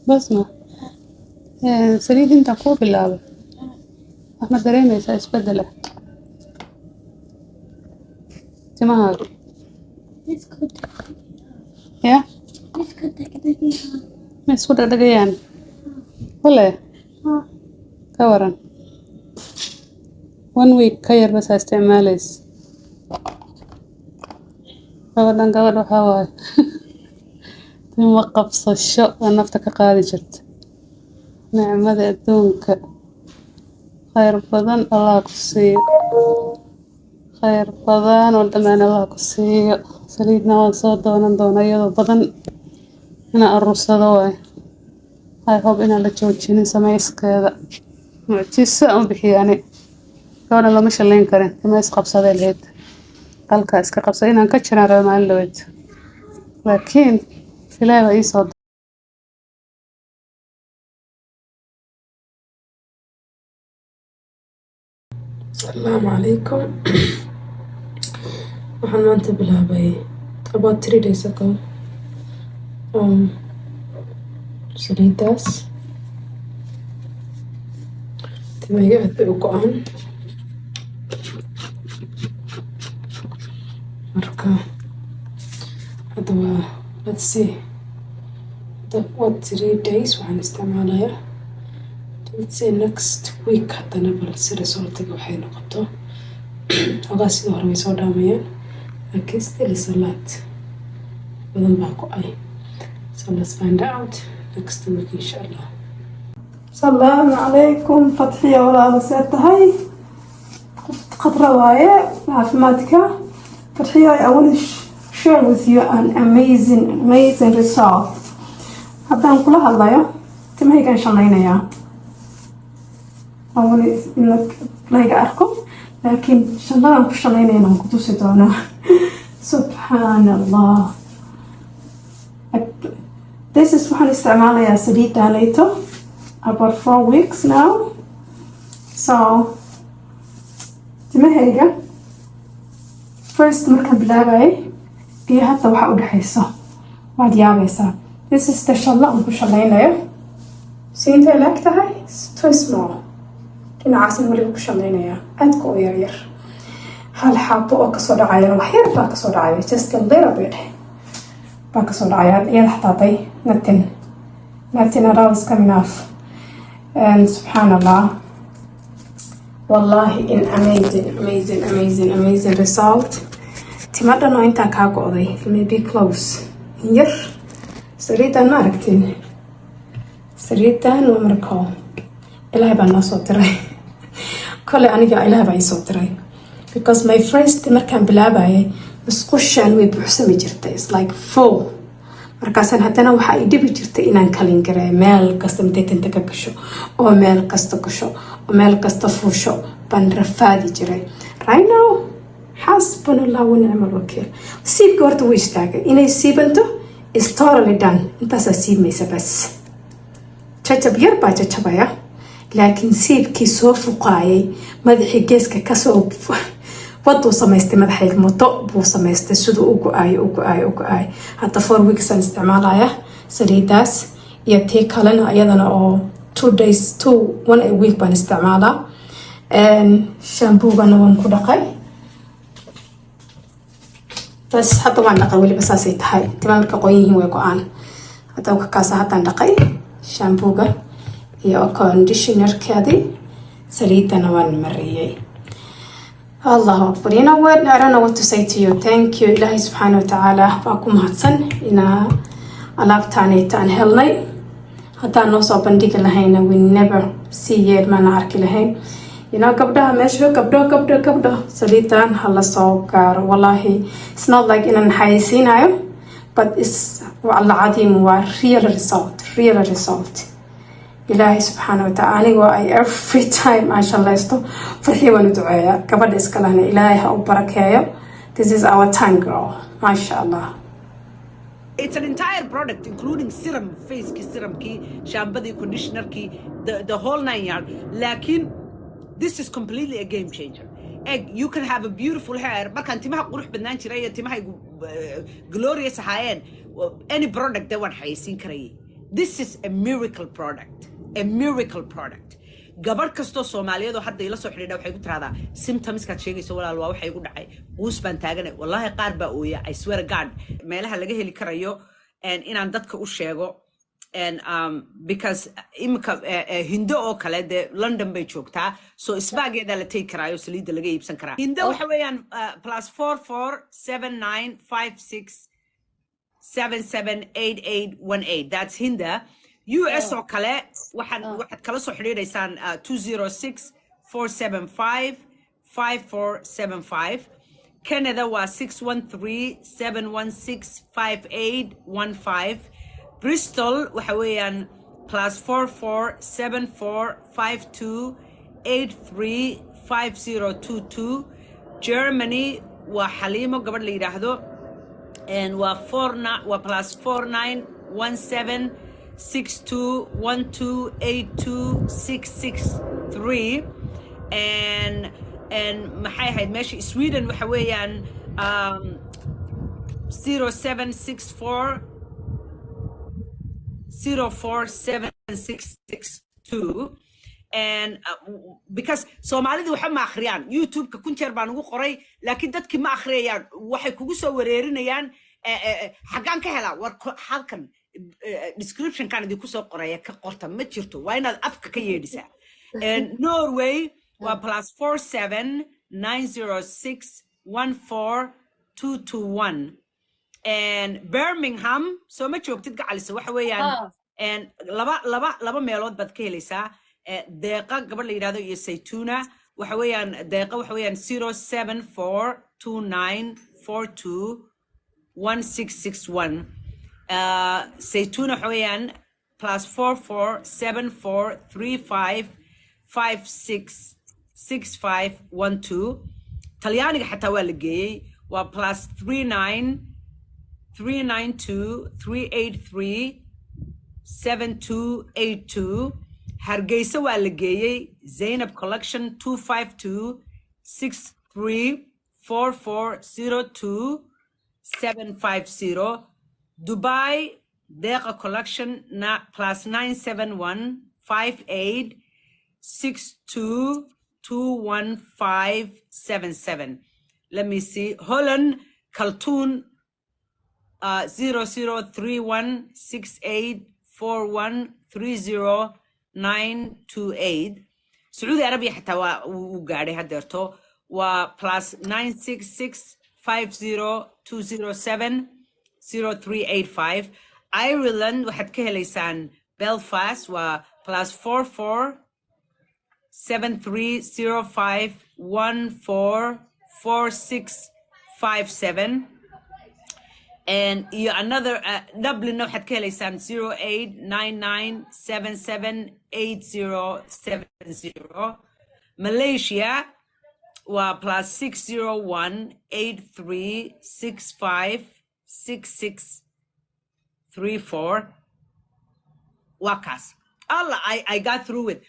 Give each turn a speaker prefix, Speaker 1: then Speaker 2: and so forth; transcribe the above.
Speaker 1: بسمة saliid intaan kuu bilaabay wax ma dareemaysaa isbeddel ah timahaaga yaa ma isku dhagdhagayaan wale ka waran 1 week ka yar bas aa isticmaalaysa gabadhan gabadh waxaa waaye timo qabsasho aa nafta ka qaadi jirta nicmada adduunka khayr badan allah ku siiyo khayr badan oo dhammaan allah ku siiyo saliidna waan soo doonan doonaa iyadoo badan inaan aruursado waaye I hope inaan la joojinin samayskeeda mucjiso aan bixiyani gabadhan lama shalayn karin timo isqabsaday lahayd qalkaa iska qabsay inaan ka jiraan raba maalin dhaweyd laakiin ilaahay baa ii soo
Speaker 2: Assalamu alaikum. waxaan maanta bilaabay about 3 days ago saliidaas timahayga aad bay u go-aan marka hadda waa let's see what 3 days waxaan isticmaalayaa let's say next week haddana bal si resultiga waxay noqoto xogaa sidii hore way soo dhaamayaan laakiin still is a lot badan baa go-ay so let's find out next week inshallah.
Speaker 3: Assalamu alaikum Fathiya walaalo see tahay khadra waaye caafimaadka Fathiya I want to share with you an amazing result haddaan kula hadlayo timahaygaan shanlaynayaa I want to like arko laakiin shanladan ku shalaynayna aan ku tusi doonaa subhanallah this is waxaan isticmaalayaa saliidaanayto about 4 weeks now so timahayga first markaan bilaabayay iyo hadda waxa u dhexayso waad yaabaysaa this is the shalla aan ku shalaynayo siinta laag tahay too small dhinacaasna weliba ku shalaynayaa aadka u yaryar hal xabo oo kasoo dhacaya wax yar baa kasoo dhacaya just a little bit baa kasoo dhacaya iyada xataa day nothing at all is coming off and subhanallah wallahi in amazing result timadan oo intaan kaa go'day maybe close yar saliidan ma aragtin saliidan waa miracle ilaahay baa noo soo diray kole aniga ilaahay baa ii soo diray because my first markaan bilaabayay musqushaan way buuxsami jirtay it's like full markaasaan haddana waxaa i dhibi jirtay inaan kalin garay meel kasta inteetanta ka gasho oo meel kasta gasho oo meel kasta fuusho baan rafaadi jiray right now xasbunallah wa nicmal wakiil siibka horta wuu istaagay inay siibanto is totally done intaasaa siibmaysa bas jajab yar baa jajabaya laakiin siibkii soo fuqaayay madaxii geeska kasoo waduu samaystay madaxayga moto buu samaystay siduu u go-aay hadda 4 weeks aan isticmaalaya saliidaas iyo tii kalena ayadana oo 1 a week baan isticmaalaa shamboogana waan ku dhaqay bas hadda waan dhaqay weliba saasay tahay tima marka qoyan yihiin way go-aan hadda kaasa haddaan dhaqay shambooga iyo conditionerkeedii saliidana waan mariyay Allahu Akbar. You know what? I don't know what to say to you. Thank you. Ilahi subhanahu wa ta'ala. Baaku mahadsan ina alaabtaanaytaan helnay. Haddaan noo soo bandhigi lahayna we never see yet mana arki lahayn. You know, gabdhaha meesha gabdho saliidan hala soo gaaro. Wallahi, it's not like inaan xayeysiinayo, but it's alcadiim waa real result. Ilaahay subxaanahu wa ta'ala anigoo ay every time aan shalaysto farxii waan u duceeyaa gabadha iska lahna ilaahay ha u barakeeyo this is our time girl masha Allah.
Speaker 4: It's an entire product including serum face ki serum ki shampoo conditioner ki the whole 9 yard lakin this is completely a game changer. You can have a beautiful hair markaan timaha qurux badnaan jiray timaha glorious ahaayeen any product that waan xayeysiin karayay this is a miracle product, a miracle product. gabar kasto Soomaaliyeed oo hadda ila soo xidhiidha waxay ku tiraahdaa symptoms ka sheegayso walaal waa waxay igu dhacay uus baan taaganay wallahi qaar baa ooya I swear to God meelaha laga heli karayo and inaan dadka u sheego and because imka hindo oo kale de London bay joogtaa so isbaageeda la take karayo saliida laga iibsan karaa hindo waxa weeyaan +447956778818 that's Hinda US oo kale waxaad kala soo xiriireysaan 206-475-5475 Canada waa 613-716-5815 Bristol waxa weeyaan +44-7452-835022 Germany waa Xaliimo gabadh la yiraahdo and waa +49-17-6212-826663 and maxay ahayd meesha Sweden waxa weeyaan 0764-047662 and because Soomaalida waxa ma akhriyaan YouTube-ka kun jeer baan ugu qoray laakiin dadkii ma akhriyaan waxay kugu soo wareerinayaan xagaan ka helaa war halkan description kan idinku soo qoraya ka qorta ma jirto waa inaad afka ka yeedhisaa and Norway waa +47-906-14221 and Birmingham so ma joogtid gacalisa waxa weeyaan and laba meelood baad ka helaysaa deeqa gabadh la yiraahdo iyo saytuna waxa weeyaan deeqa waxa weeyaan 07429421661 saytuna waxa weeyaan +44-7435-566512 talyaaniga xataa waa la geeyey waa +39-382-383-7282 Hargeysa waa la geeyey Zainab Collection 252-63-4402-750 Dubai Deqa Collection +97-158-62-21577 let me see Holland Kaltoon 0031684130 Saudi Arabia حتى وقاعد هدرته و +96650-207-0385 Ireland واحد كهليسان Belfast و +44-7305-144657 and another Dublin واحد كهليسان 0899778070 Malaysia و +601-8365-6634 Wakas Allah I got through it